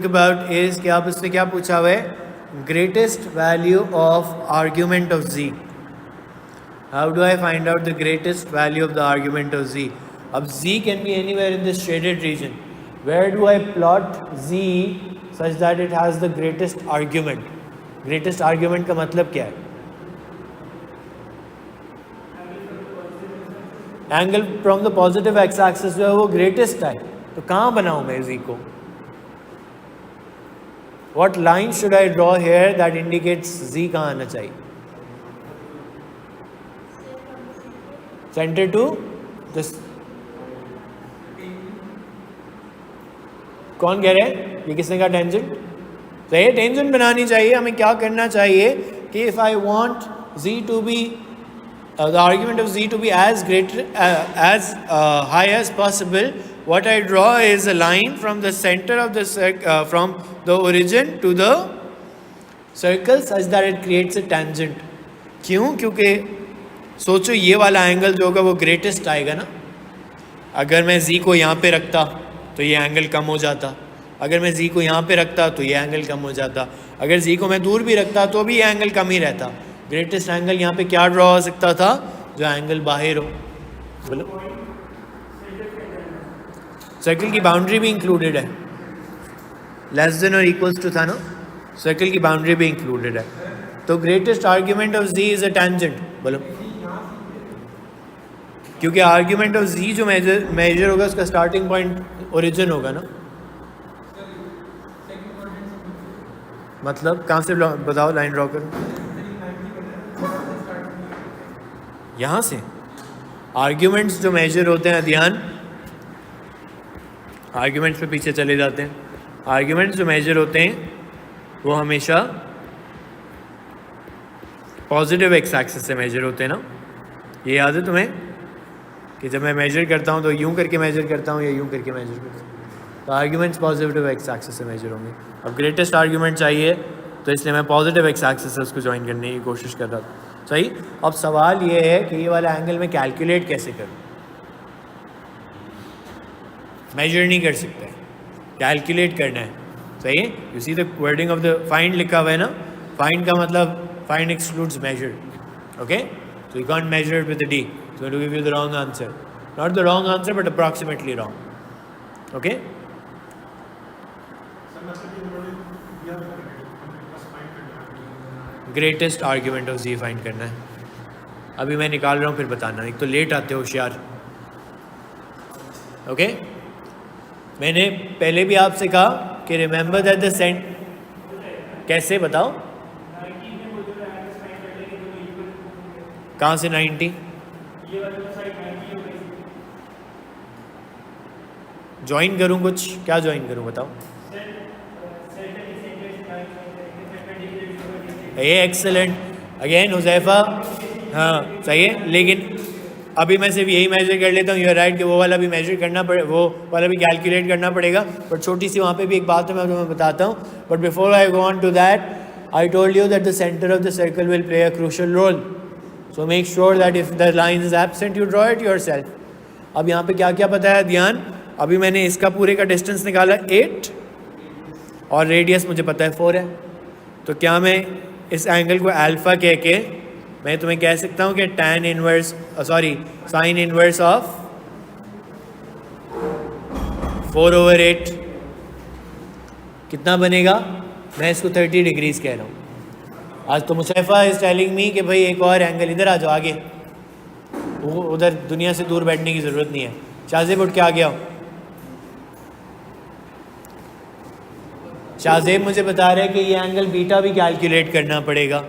about is कि आप इससे क्या पूछा हुआ है, greatest value of argument of z. How do I find out the greatest value of the argument of z? अब z can be anywhere in this shaded region. Where do I plot z such that it has the greatest argument? Greatest argument का मतलब क्या है? Angle from the positive x axis जो है वो greatest है, तो कहाँ बनाऊँ मैं z को? What line should I draw here that indicates z कहाँ आना चाहिए? Center to this. कौन कह रहे हैं? ये किसने कहा टेंजेंट? तो ये टेंजेंट बनानी चाहिए. हमें क्या करना चाहिए कि if I want z to be the argument of z to be as great as high as possible, what I draw is a line from the center of the from the origin to the circle such that it creates a tangent. क्यों? क्योंकि सोचो ये वाला angle जो होगा वो greatest आएगा ना. अगर मैं z को यहाँ पे रखता तो ये एंगल कम हो जाता, अगर मैं z को यहाँ पे रखता तो ये एंगल कम हो जाता, अगर z को मैं दूर भी रखता तो भी ये एंगल कम ही रहता. ग्रेटेस्ट एंगल यहाँ पे क्या ड्रॉ हो सकता था? जो एंगल बाहर हो. बोलो. सर्कल की बाउंड्री भी इंक्लूडेड है. लेस देन और इक्वल्स टू था ना, सर्कल की बाउंड्री भी इंक्लूडेड है. तो greatest argument of z is a tangent. बोलो. क्योंकि आर्ग्यूमेंट ऑफ z जो मेजर होगा उसका स्टार्टिंग पॉइंट ओरिजिन होगा ना. मतलब कहाँ से बताओ, लाइन ड्रॉ करो. यहाँ से आर्ग्यूमेंट्स जो मेजर होते हैं, ध्यान, आर्ग्यूमेंट्स पे पीछे चले जाते हैं. आर्ग्यूमेंट्स जो मेजर होते हैं वो हमेशा पॉजिटिव एक्स एक्सिस से मेजर होते हैं ना. ये याद है तुम्हें कि जब मैं मेजर करता हूँ तो यूं करके मेजर करता हूँ या यूं करके मेजर करता हूँ. तो आर्ग्यूमेंट्स पॉजिटिव एक्स एक्सिस से मेजर होंगे. अब ग्रेटेस्ट आर्ग्यूमेंट चाहिए तो इसलिए मैं पॉजिटिव एक्स एक्सिस से उसको ज्वाइन करने की कोशिश कर रहा था. सही. अब सवाल ये है कि ये वाला एंगल मैं कैलकुलेट कैसे करूँ? मेजर नहीं कर सकते, कैलकुलेट करना है. सही है. You see the wording of the find लिखा हुआ है ना. फाइंड का मतलब find excludes major. Okay, so you can't measure it with a d. It's going to give you the wrong answer. Not the wrong answer, but approximately wrong. Okay? Greatest argument of z find करना है. अभी मैं निकाल रहा हूँ, फिर बताना. एक तो लेट आते हो होशियार. ओके, मैंने पहले भी आपसे कहा कि रिमेंबर दैट द सेंट. कैसे बताओ? कहाँ से 90? ज्वाइन करूँ कुछ? क्या ज्वाइन करूँ बताओ? ये एक्सेलेंट. अगेन हुज़ैफा, हाँ सही है. लेकिन अभी मैं सिर्फ यही मेजर कर लेता हूँ. यू आर राइट कि वो वाला भी मेजर करना पड़े, वो वाला भी कैलकुलेट करना पड़ेगा. बट छोटी सी वहाँ पे भी एक बात है, मैं तुम्हें बताता हूँ. But before I go on to that, I told you that the centre of the circle will play a crucial role. So make sure that if the line is absent you draw it yourself. अब यहाँ पे क्या क्या पता है? ध्यान. अभी मैंने इसका पूरे का डिस्टेंस निकाला 8 और रेडियस मुझे पता है 4 है. तो क्या मैं इस एंगल को अल्फा कह के मैं तुम्हें कह सकता हूँ कि tan inverse sin inverse of 4/8 कितना बनेगा? मैं इसको 30 डिग्रीज कह रहा हूँ. आज तो मुसैफा इज टेलिंग मी कि भाई एक और एंगल, इधर आ जाओ आगे. वो उधर दुनिया से दूर बैठने की ज़रूरत नहीं है. शाहजेब उठ के आ गया. शाहजेब मुझे बता रहे हैं कि ये एंगल बीटा भी कैलकुलेट करना पड़ेगा.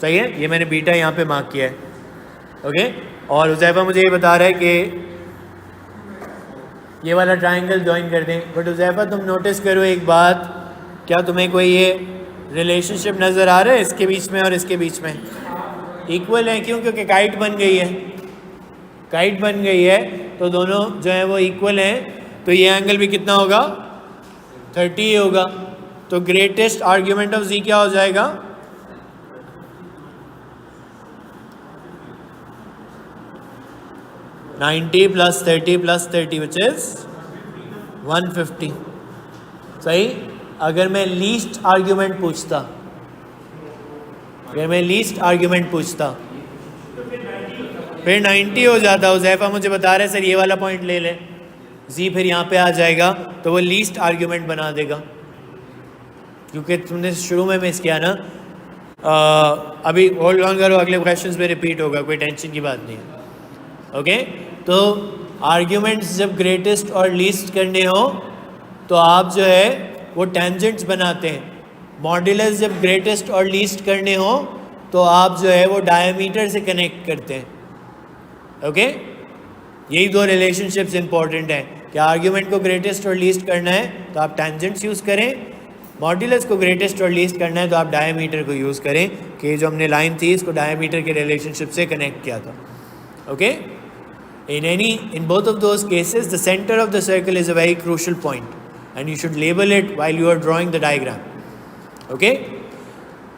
सही है. ये मैंने बीटा यहाँ पे मार्क किया है. ओके. और हुज़ैफा मुझे ये बता रहा है कि ये वाला ट्रायंगल ज्वाइन कर दें. बट हुज़ैफा तुम नोटिस करो एक बात, क्या तुम्हें कोई ये रिलेशनशिप नज़र आ रहा है इसके बीच में और इसके बीच में? इक्वल है. क्यों? क्योंकि काइट बन गई है. काइट बन गई है तो दोनों जो है वो इक्वल हैं. तो ये एंगल भी कितना होगा? 30 होगा. तो ग्रेटेस्ट आर्ग्यूमेंट ऑफ z क्या हो जाएगा? 90 + 30 + 30 which is 150. सही. अगर मैं लीस्ट आर्ग्यूमेंट पूछता, फिर 90 हो जाता। हुज़ैफा मुझे बता रहे सर ये वाला पॉइंट ले लें, जी फिर यहाँ पे आ जाएगा तो वो लीस्ट आर्ग्यूमेंट बना देगा, क्योंकि तुमने शुरू में मिस किया ना। अभी होल्ड ऑन करो, अगले क्वेश्चंस में रिपीट होगा, कोई टेंशन की बात नहीं है। ओके, तो आर्ग्यूमेंट्स जब ग्रेटेस्ट और लीस्ट करने हो तो आप जो है वो टेंजेंट्स बनाते हैं। मॉड्यूलस जब ग्रेटेस्ट और लीस्ट करने हो तो आप जो है वो डायमीटर से कनेक्ट करते हैं। ओके, यही दो रिलेशनशिप्स इंपॉर्टेंट हैं कि आर्ग्यूमेंट को ग्रेटेस्ट और लीस्ट करना है तो आप टेंजेंट्स यूज़ करें, मॉड्यूलस को ग्रेटेस्ट और लीस्ट करना है तो आप डायमीटर को यूज़ करें कि जो हमने लाइन थी इसको डायमीटर के रिलेशनशिप से कनेक्ट किया था। Okay, in both of those cases the center of the circle is a very crucial point and you should label it while you are drawing the diagram. Okay,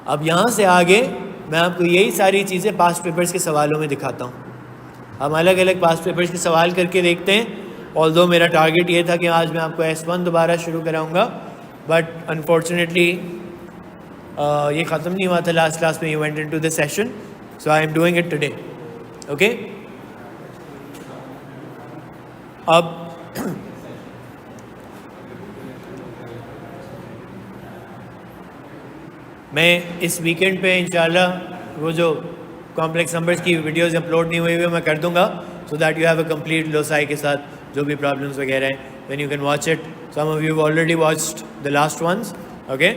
अब यहाँ से आगे मैं आपको यही सारी चीज़ें पास्ट पेपर्स के सवालों में दिखाता हूँ। हम अलग अलग पास्ट पेपर्स के सवाल करके देखते हैं। ऑल्दो मेरा टारगेट ये था कि आज मैं आपको S1 दोबारा शुरू कराऊंगा, बट अनफॉर्चुनेटली ये ख़त्म नहीं हुआ था लास्ट क्लास में, you went into the session, so I am doing it today. Okay, अब मैं इस वीकेंड पे इंशाल्लाह वो जो कॉम्प्लेक्स नंबर्स की वीडियोस अपलोड नहीं हुई हुई मैं कर दूंगा, so that you have a complete loci के साथ जो भी प्रॉब्लम्स वगैरह हैं, when you can watch it. Some of you already watched the last ones. Okay,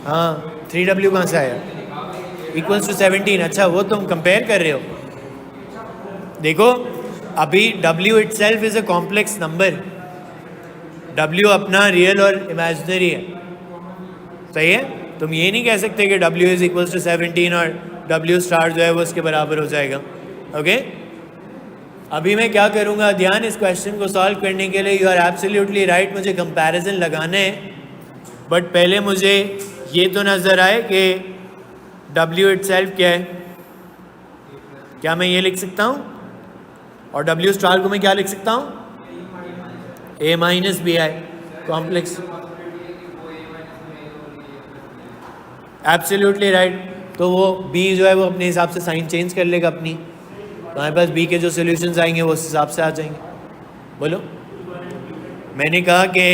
हाँ 3W कहाँ से आया? Equals to 17। अच्छा, वो तुम कंपेयर कर रहे हो। देखो अभी W itself is a complex number, W अपना रियल और इमेजिनरी है, सही है। तुम ये नहीं कह सकते कि W इज़ इक्वल्स टू 17 और W स्टार जो है वो उसके बराबर हो जाएगा। ओके, अभी मैं क्या करूँगा, ध्यान इस क्वेश्चन को सॉल्व करने के लिए, यू आर एब्सोल्युटली राइट, मुझे कंपैरिजन लगाना है, बट पहले मुझे ये तो नज़र आए कि W इटसेल्फ क्या है। क्या मैं ये लिख सकता हूँ, और W स्टार को मैं क्या लिख सकता हूँ, A minus B I complex. Absolutely right, तो वो B जो है वो अपने हिसाब से साइन चेंज कर लेगा अपनी, हमारे पास B के जो सॉल्यूशंस आएंगे वो उस हिसाब से आ जाएंगे। बोलो, मैंने कहा कि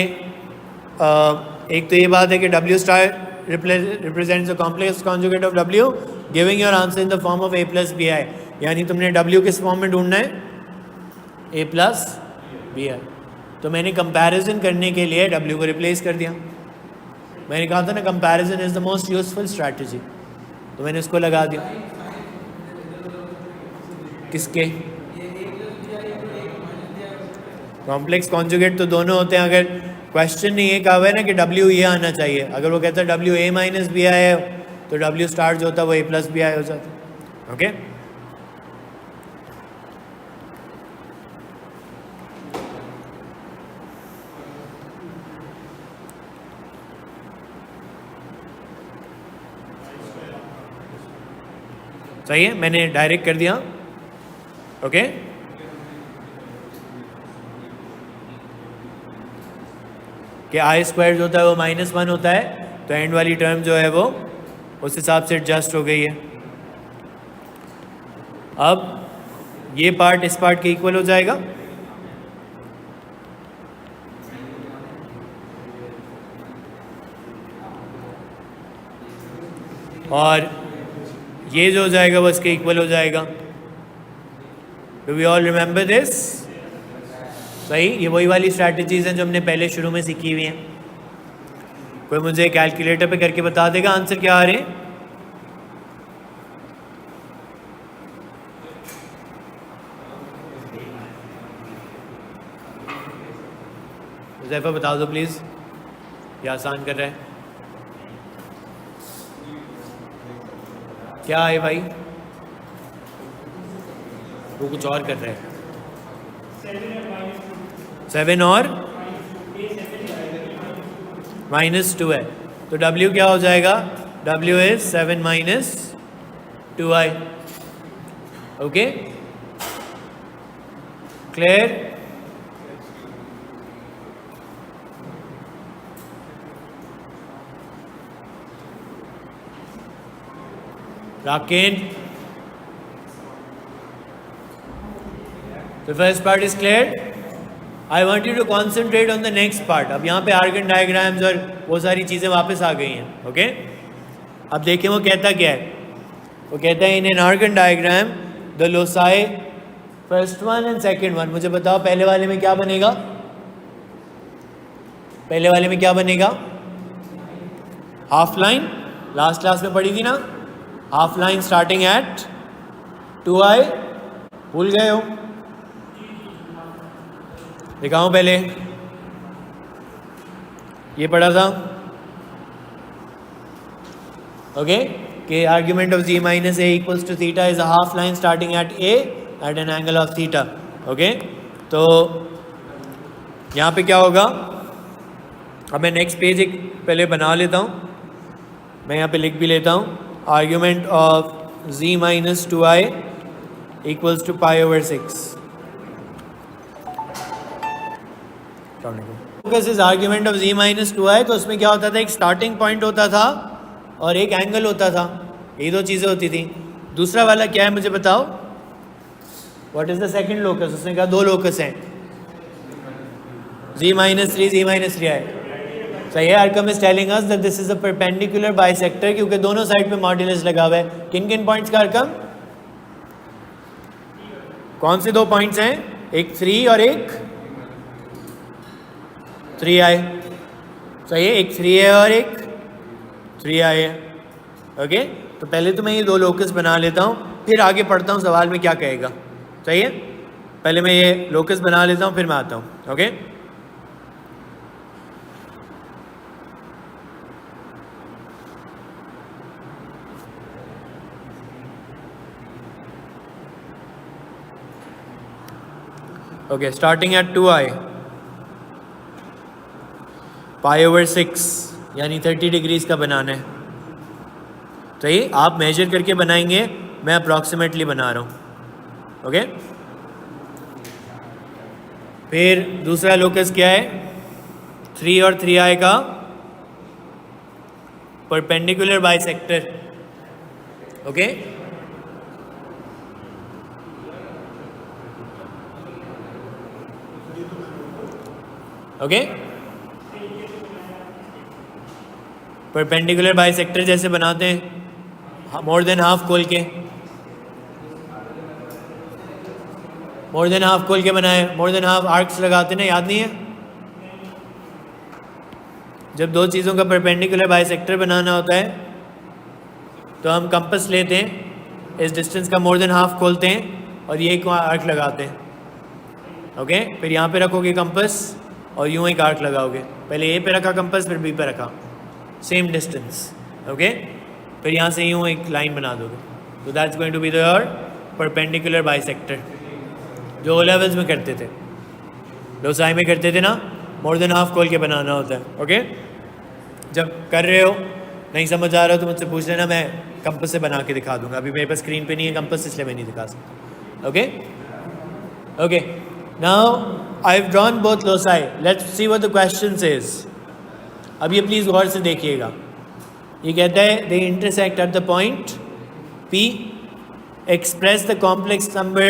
एक तो ये बात है कि W star represents the complex conjugate of W, giving your answer in the form of A plus BI, यानी तुमने W किस फॉर्म में ढूंढना है, A plus BI। तो मैंने कंपैरिजन करने के लिए W को रिप्लेस कर दिया। मैंने कहा था ना comparison is the most useful strategy, तो मैंने उसको लगा दिया। किसके? कॉम्प्लेक्स कॉन्जुगेट तो दोनों होते हैं। अगर क्वेश्चन नहीं ये कहा हुआ है ना कि W ये आना चाहिए, अगर वो कहता है W A minus B I है तो W स्टार जो होता है वो A प्लस बी आई हो जाता है। ओके, सही है, मैंने डायरेक्ट कर दिया। ओके, कि आई स्क्वायर जो होता है वो -1 होता है, तो एंड वाली टर्म जो है वो उस हिसाब से एडजस्ट हो गई है। अब ये पार्ट इस पार्ट के इक्वल हो जाएगा, और ये जो हो जाएगा वो इसके इक्वल हो जाएगा। Do we all remember this? सही, ये वही वाली स्ट्रैटेजीज हैं जो हमने पहले शुरू में सीखी हुई हैं। कोई मुझे कैलकुलेटर पे करके बता देगा आंसर क्या आ रहे हैं? ज़ैफ़ा बता दो प्लीज़, ये आसान कर रहा है। क्या है भाई, वो कुछ और कर रहा है। 7 और -2 है, तो W क्या हो जाएगा? W is 7 minus 2i। Okay, clear? राकेन, the first part is clear. I want you to concentrate on the next part. अब यहाँ पे आर्गन डायग्राम्स और वो सारी चीज़ें वापस आ गई हैं. ओके, अब देखें वो कहता क्या है. वो कहता है in an Argand diagram the loci first one and second one. मुझे बताओ पहले वाले में क्या बनेगा? पहले वाले में क्या बनेगा? Half line. लास्ट क्लास में पढ़ी थी ना, half line starting eight 2i. भूल गए हो? दिखाऊं पहले, ये पढ़ा था. ओके, कि argument of z minus a equals to theta is a half line starting at a at an angle of theta. Okay, तो यहाँ पे क्या होगा? अब मैं नेक्स्ट पेज एक पहले बना लेता हूँ. मैं यहाँ पे लिख भी लेता हूँ. Argument of z minus 2i equals to pi over 6. इस argument of z minus 2i, तो उसमें क्या होता था? एक स्टार्टिंग पॉइंट होता था और एक एंगल होता था. ये दो चीज़ें होती थी. दूसरा वाला क्या है मुझे बताओ? What is the second locus? उसने कहा दो लोकस हैं, z minus 3, z minus 3i. सही है. Arkham is telling us that this is a perpendicular bisector, क्योंकि दोनों साइड पे मॉड्यूलस लगा हुआ है. किन किन पॉइंट्स का आर्कम? कौन से दो पॉइंट्स हैं? एक 3 और एक 3i. सही है. एक 3 है और एक 3i है. ओके, तो पहले तो मैं ये दो लोकस बना लेता हूँ, फिर आगे पढ़ता हूँ सवाल में क्या कहेगा. सही है. पहले मैं ये लोकस बना लेता हूँ, फिर मैं आता हूँ. Okay, okay, starting at 2i, pi over 6 यानी 30 डिग्रीज का बनाना है. सही. आप मेजर करके बनाएंगे, मैं अप्रॉक्सीमेटली बना रहा हूँ. ओके, फिर दूसरा लोकस क्या है? 3 और 3i का perpendicular bisector. Okay, okay, perpendicular bisector जैसे बनाते हैं, मोर देन हाफ खोल के, मोर देन हाफ खोल के बनाए, मोर देन हाफ आर्क्स लगाते ना, याद नहीं है? जब दो चीज़ों का परपेंडिकुलर बाइसेक्टर बनाना होता है तो हम कंपास लेते हैं, इस डिस्टेंस का मोर देन हाफ खोलते हैं और ये एक आर्क लगाते हैं. ओके, फिर यहाँ पे रखोगे कंपास और यूँ एक आर्क लगाओगे. पहले ए पे रखा कंपास, फिर बी पे रखा, सेम डिस्टेंस. ओके, फिर यहाँ से यूँ एक लाइन बना दोगे. तो that's going to be your perpendicular bisector, जो ओ लेवल्स में करते थे, लोसाई में करते थे ना, मोर देन हाफ खोल के बनाना होता है. ओके, जब कर रहे हो नहीं समझ आ रहा हो तो मुझसे पूछ लेना, मैं कंपास से बना के दिखा दूंगा. अभी मेरे पास स्क्रीन पे नहीं है कंपास, इसलिए मैं नहीं दिखा सकता. Okay, okay, now I've drawn both loci. Let's see what the question says. अब ये प्लीज़ गौर से देखिएगा. ये कहता है they intersect at the point P. Express the complex number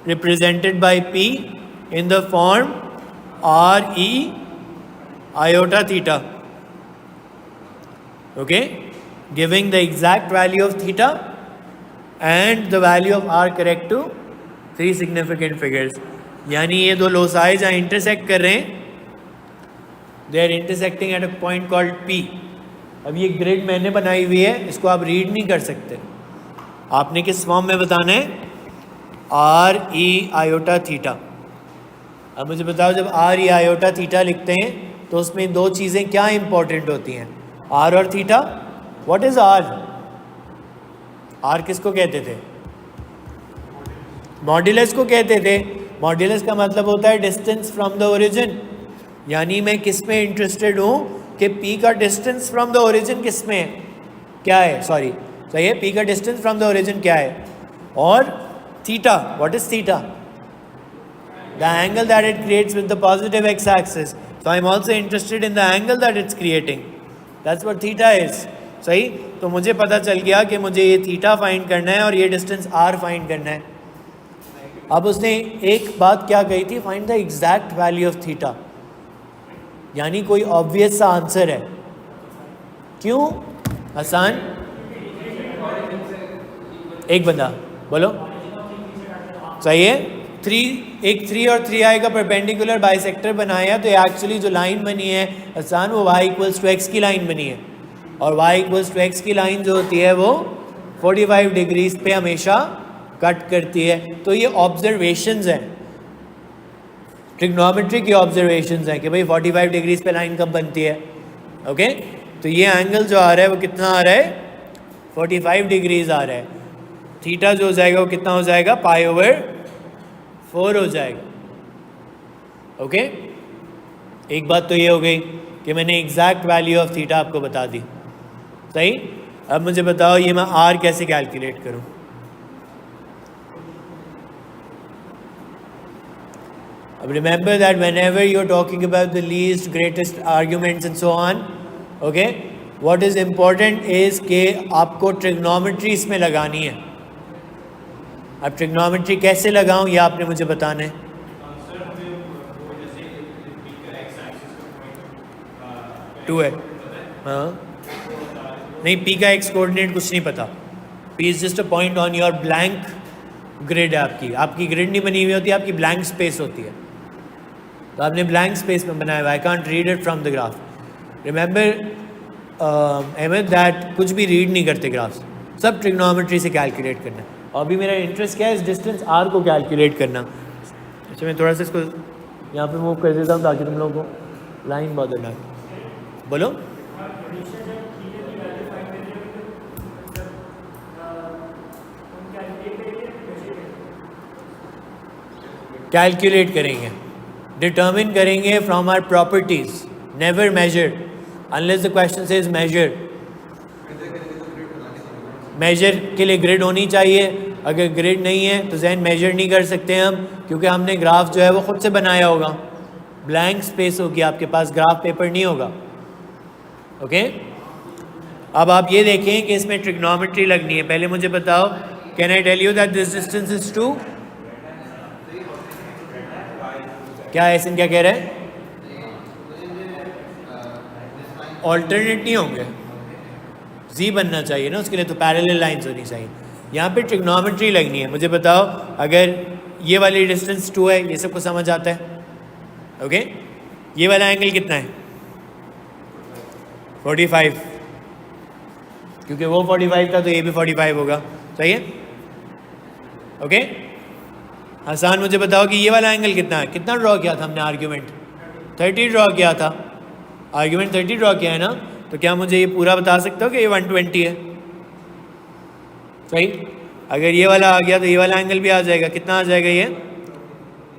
represented by P in the form R E iota theta. Okay, giving the exact value of theta and the value of R correct to 3 significant figures. यानी ये दो loci जहाँ intersect कर रहे हैं, they are intersecting at a point called P. अब ये grid मैंने बनाई हुई है, इसको आप रीड नहीं कर सकते. आपने किस फॉर्म में बताना है? R E iota theta. अब मुझे बताओ, जब R E iota थीटा लिखते हैं तो उसमें दो चीज़ें क्या इंपॉर्टेंट होती हैं? R और theta. What is R? R किसको कहते थे? मॉड्यूलस को कहते थे. मॉड्यूलस का मतलब होता है डिस्टेंस फ्रॉम द ओरिजिन. यानी मैं किस में इंटरेस्टेड हूँ कि P का डिस्टेंस फ्रॉम द ओरिजिन किस में है, क्या है? सॉरी, सही है, P का डिस्टेंस फ्रॉम द ओरिजिन क्या है? और theta, what is theta? the angle that it creates with the positive x-axis. So I'm also interested in the angle that it's creating. That's what theta is. सही. तो मुझे पता चल गया कि मुझे ये थीटा फाइंड करना है और ये डिस्टेंस r फाइंड करना है. अब उसने एक बात क्या कही थी, find the exact value of theta, यानी कोई ऑब्वियस सा आंसर है. क्यों आसान? एक बंदा बोलो. सही है. एक 3 और 3i का परपेंडिकुलर बाइसेक्टर बनाया तो एक्चुअली जो लाइन बनी है आसान, वो y इक्वल्स टू x की लाइन बनी है. और y इक्वल्स टू x की लाइन जो होती है वो 45 डिग्रीज पे हमेशा कट करती है. तो ये ऑब्जर्वेशंस हैं, ट्रिग्नोमेट्री की ऑब्जर्वेशंस हैं कि भाई 45 डिग्रीज पे लाइन कब बनती है. ओके, तो ये एंगल जो आ रहा है वो कितना आ रहा है, 45 डिग्रीज आ रहा है. थीटा जो हो जाएगा वो कितना हो जाएगा, π/4 हो जाएगा. ओके, एक बात तो ये हो गई कि मैंने एग्जैक्ट वैल्यू ऑफ थीटा आपको बता दी. सही. अब मुझे बताओ ये मैं r कैसे कैलकुलेट करूं. अब remember that whenever you're talking about the least greatest arguments and so on, okay, what is important is कि आपको ट्रिग्नोमेट्री इसमें लगानी है. अब ट्रिग्नोमेट्री कैसे लगाऊं ये आपने मुझे बताना है. टू है. हाँ नहीं, पी का एक्स कोऑर्डिनेट कुछ नहीं पता. P is just a point on your blank grid. आपकी ग्रिड नहीं बनी हुई होती, आपकी ब्लैंक स्पेस होती है. तो आपने ब्लैंक स्पेस में बनाया हुआ. I can't read it from the graph. Remember Ahmed that कुछ भी रीड नहीं करते ग्राफ्स, सब ट्रिग्नोमेट्री से कैलकुलेट करना है. और अभी मेरा इंटरेस्ट क्या है, इस डिस्टेंस r को कैलकुलेट करना. अच्छा मैं थोड़ा सा इसको यहाँ पे मूव कर देता हूँ ताकि तुम लोगों को लाइन बॉदर ना. बोलो. कैलकुलेट करेंगे, डिटर्मिन करेंगे from our properties. Never measure unless the question says measure. Measure के लिए ग्रिड होनी चाहिए. अगर ग्रिड नहीं है तो जहन मेजर नहीं कर सकते हम, क्योंकि हमने ग्राफ जो है वो खुद से बनाया होगा. ब्लैंक स्पेस होगी आपके पास, ग्राफ पेपर नहीं होगा. ओके, अब आप ये देखें कि इसमें ट्रिग्नोमेट्री लगनी है. पहले मुझे बताओ, can I tell you that this distance is 2? क्या ऐसे क्या कह रहे हैं, ऑल्टरनेट नहीं होंगे, जी बनना चाहिए ना उसके लिए, तो पैरेलल लाइंस होनी चाहिए. यहाँ पे ट्रिग्नोमेट्री लगनी है. मुझे बताओ अगर ये वाली डिस्टेंस 2 है, ये सबको समझ आता है. ओके, ये वाला एंगल कितना है, 45, क्योंकि वो 45 था तो ये भी 45 होगा. सही है. ओके, आसान. मुझे बताओ कि ये वाला एंगल कितना है, कितना ड्रॉ किया था हमने आर्ग्यूमेंट, 30 ड्रॉ किया था. आर्ग्यूमेंट 30 ड्रॉ किया है ना, तो क्या मुझे ये पूरा बता सकते हो कि ये 120 है. सही. अगर ये वाला आ गया तो ये वाला एंगल भी आ जाएगा. कितना आ जाएगा, ये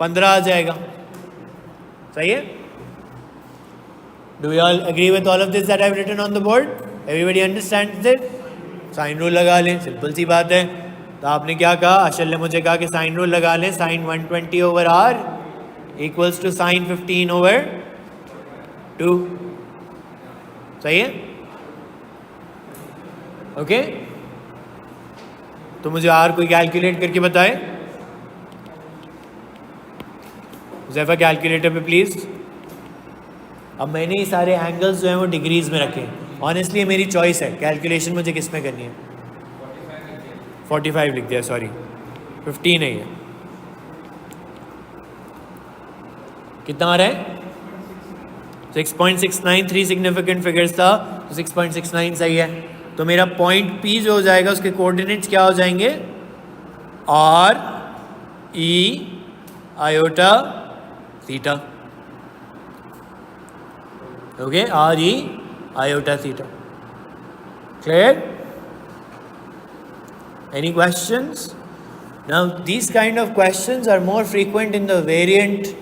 15 आ जाएगा. सही है. Do you all agree with all of this that I have written on the board? Everybody understands it? Sine rule लगा लें, सिंपल सी बात है. तो आपने क्या कहा, अशल ने मुझे कहा कि साइन रूल लगा लें. Sine 120/r equals to sine 15/2. सही है. ओके, तो मुझे r कोई कैलकुलेट करके बताए. ज़ैफ़ा कैलकुलेटर पे प्लीज़. अब मैंने ये सारे एंगल्स जो हैं वो डिग्रीज में रखे. ऑनेस्टली ये मेरी चॉइस है, कैलकुलेशन मुझे किस में करनी है. 45 लिख दिया, सॉरी 15 है ये. कितना आ रहा है, 6.69. 3 सिग्निफिकेंट फिगर्स था तो 6.69 सही है. तो मेरा पॉइंट P जो हो जाएगा उसके कोऑर्डिनेट्स क्या हो जाएंगे, R E iota theta. Okay, R E iota theta. Clear? Any questions? Now these kind of questions are more frequent in the variant